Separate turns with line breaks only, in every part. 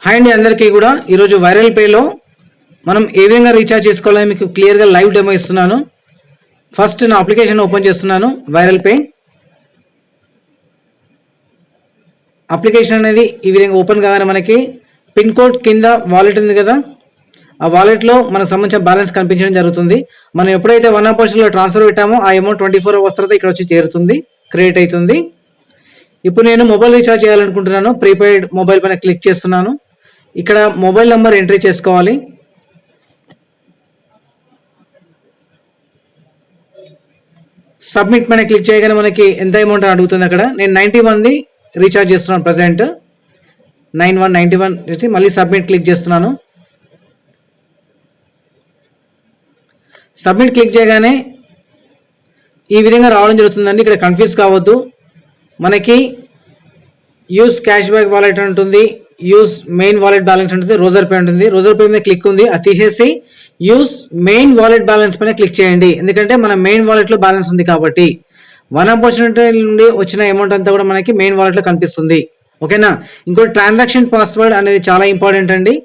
Hi అండి, అందరికీ కూడా ఈరోజు వైరల్ పేలో మనం ఏ విధంగా రీఛార్జ్ చేసుకోవాలని మీకు క్లియర్గా లైవ్ డెమో ఇస్తున్నాను. ఫస్ట్ నా అప్లికేషన్ ఓపెన్ చేస్తున్నాను. వైరల్ పే అప్లికేషన్ అనేది ఈ విధంగా ఓపెన్ కాగానే మనకి పిన్ కోడ్ కింద వాలెట్ ఉంది కదా, ఆ వాలెట్లో మనకు సంబంధించిన బ్యాలెన్స్ కనిపించడం జరుగుతుంది. మనం ఎప్పుడైతే 1 అవర్స్లో ట్రాన్స్ఫర్ పెట్టామో ఆ అమౌంట్ 24 అవర్స్ తర్వాత ఇక్కడ వచ్చి చేరుతుంది, క్రియేట్ అవుతుంది. ఇప్పుడు నేను మొబైల్ రీఛార్జ్ చేయాలనుకుంటున్నాను. ప్రీపెయిడ్ మొబైల్ పైన క్లిక్ చేస్తున్నాను. ఇక్కడ మొబైల్ నెంబర్ ఎంట్రీ చేసుకోవాలి. సబ్మిట్ పైన క్లిక్ చేయగానే మనకి ఎంత అమౌంట్ అడుగుతుంది. అక్కడ నేను 91ది రీఛార్జ్ చేస్తున్నాను. ప్రజెంట్ 91 చేసి మళ్ళీ సబ్మిట్ క్లిక్ చేస్తున్నాను. సబ్మిట్ క్లిక్ చేయగానే ఈ విధంగా రావడం జరుగుతుందండి. ఇక్కడ కన్ఫ్యూజ్ కావద్దు. మనకి యూజ్ క్యాష్ బ్యాక్ వాలెట్ ఉంటుంది, యూజ్ మెయిన్ వాలెట్ బ్యాలెన్స్ ఉంటుంది, రోజర్ పే ఉంటుంది. రోజర్ పే మీద క్లిక్ ఉంది, అది తీసేసి యూజ్ మెయిన్ వాలెట్ బ్యాలెన్స్ పైన క్లిక్ చేయండి. ఎందుకంటే మన మెయిన్ వాలెట్లో బ్యాలెన్స్ ఉంది కాబట్టి 1 ఆపర్చునిటీ నుండి వచ్చిన అమౌంట్ అంతా కూడా మనకి మెయిన్ వాలెట్లో కనిపిస్తుంది. ఓకేనా. ఇంకోటి ట్రాన్సాక్షన్ పాస్వర్డ్ అనేది చాలా ఇంపార్టెంట్ అండి.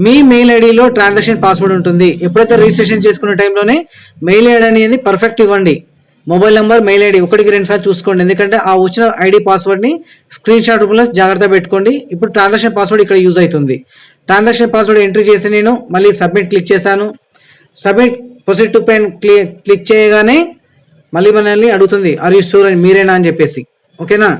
మీ మెయిల్ ఐడిలో ట్రాన్సాక్షన్ పాస్వర్డ్ ఉంటుంది. ఎప్పుడైతే రిజిస్ట్రేషన్ చేసుకునే టైంలోనే మెయిల్ ఐడి అనేది పర్ఫెక్ట్ ఇవ్వండి. మొబైల్ నెంబర్, మెయిల్ ఐడి 1-2 సార్లు చూసుకోండి. ఎందుకంటే ఆ వచ్చిన ఐడి పాస్వర్డ్ని స్క్రీన్ షాట్ రూపంలో జాగ్రత్త పెట్టుకోండి. ఇప్పుడు ట్రాన్సాక్షన్ పాస్వర్డ్ ఇక్కడ యూజ్ అవుతుంది. ట్రాన్సాక్షన్ పాస్వర్డ్ ఎంట్రీ చేసి నేను మళ్ళీ సబ్మిట్ క్లిక్ చేశాను. Submit proceed to pay click చేయగానే మళ్ళీ మనల్ని అడుగుతుంది ఆర్ యూ షూర్ అని, మీరేనా అని చెప్పేసి. ఓకేనా.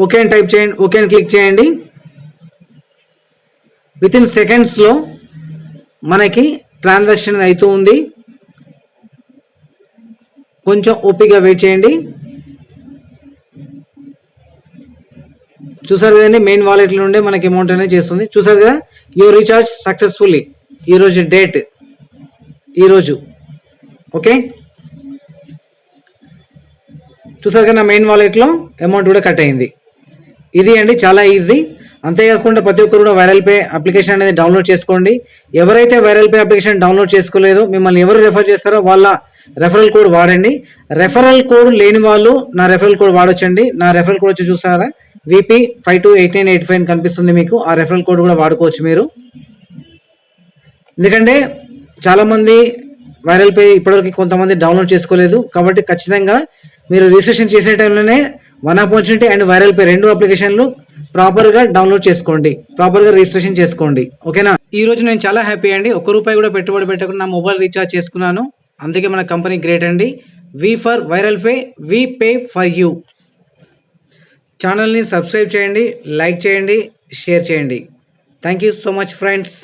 ఓకే అని టైప్ చేయండి, ఓకే అని క్లిక్ చేయండి. విత్ ఇన్ సెకండ్స్లో మనకి ట్రాన్సాక్షన్ అవుతూ ఉంది. కొంచెం ఓపికగా వెయిట్ చేయండి. చూసారు కదండి, మెయిన్ వాలెట్ నుండే మనకి అమౌంట్ అనేది చేస్తుంది. చూసారు కదా, యువర్ రీఛార్జ్ సక్సెస్ఫుల్లీ. ఈరోజు డేట్ ఈరోజు. ఓకే, చూసారు కదా, నా మెయిన్ వాలెట్లో అమౌంట్ కూడా కట్ అయింది. ఇది అండి, చాలా ఈజీ. అంతేకాకుండా ప్రతి ఒక్కరు కూడా వైరల్ పే అప్లికేషన్ అనేది డౌన్లోడ్ చేసుకోండి. ఎవరైతే వైరల్ పే అప్లికేషన్ డౌన్లోడ్ చేసుకోలేదో, మిమ్మల్ని ఎవరు రెఫర్ చేస్తారో వాళ్ళ రెఫరల్ కోడ్ వాడండి. రెఫరల్ కోడ్ లేని వాళ్ళు నా రెఫరల్ కోడ్ వాడొచ్చండి. నా రెఫరల్ కోడ్ వచ్చి చూసారా, VP528985 కనిపిస్తుంది మీకు. ఆ రెఫరల్ కోడ్ కూడా వాడుకోవచ్చు మీరు. ఎందుకంటే చాలామంది వైరల్ పే ఇప్పటివరకు కొంతమంది డౌన్లోడ్ చేసుకోలేదు. కాబట్టి ఖచ్చితంగా మీరు రిజిస్ట్రేషన్ చేసే టైంలోనే 1 ఆపర్చునిటీ అండ్ వైరల్ పే 2 అప్లికేషన్లు ప్రాపర్గా డౌన్లోడ్ చేసుకోండి, ప్రాపర్గా రిజిస్ట్రేషన్ చేసుకోండి. ఓకేనా. ఈ రోజు నేను చాలా హ్యాపీ అండి. ₹1 కూడా పెట్టుబడి పెట్టకుండా నా మొబైల్ రీఛార్జ్ చేసుకున్నాను. అందుకే మన కంపెనీ గ్రేట్ అండి. We for viral pay, we pay for you. ఛానల్ని సబ్స్క్రైబ్ చేయండి, లైక్ చేయండి, షేర్ చేయండి. Thank you so much friends.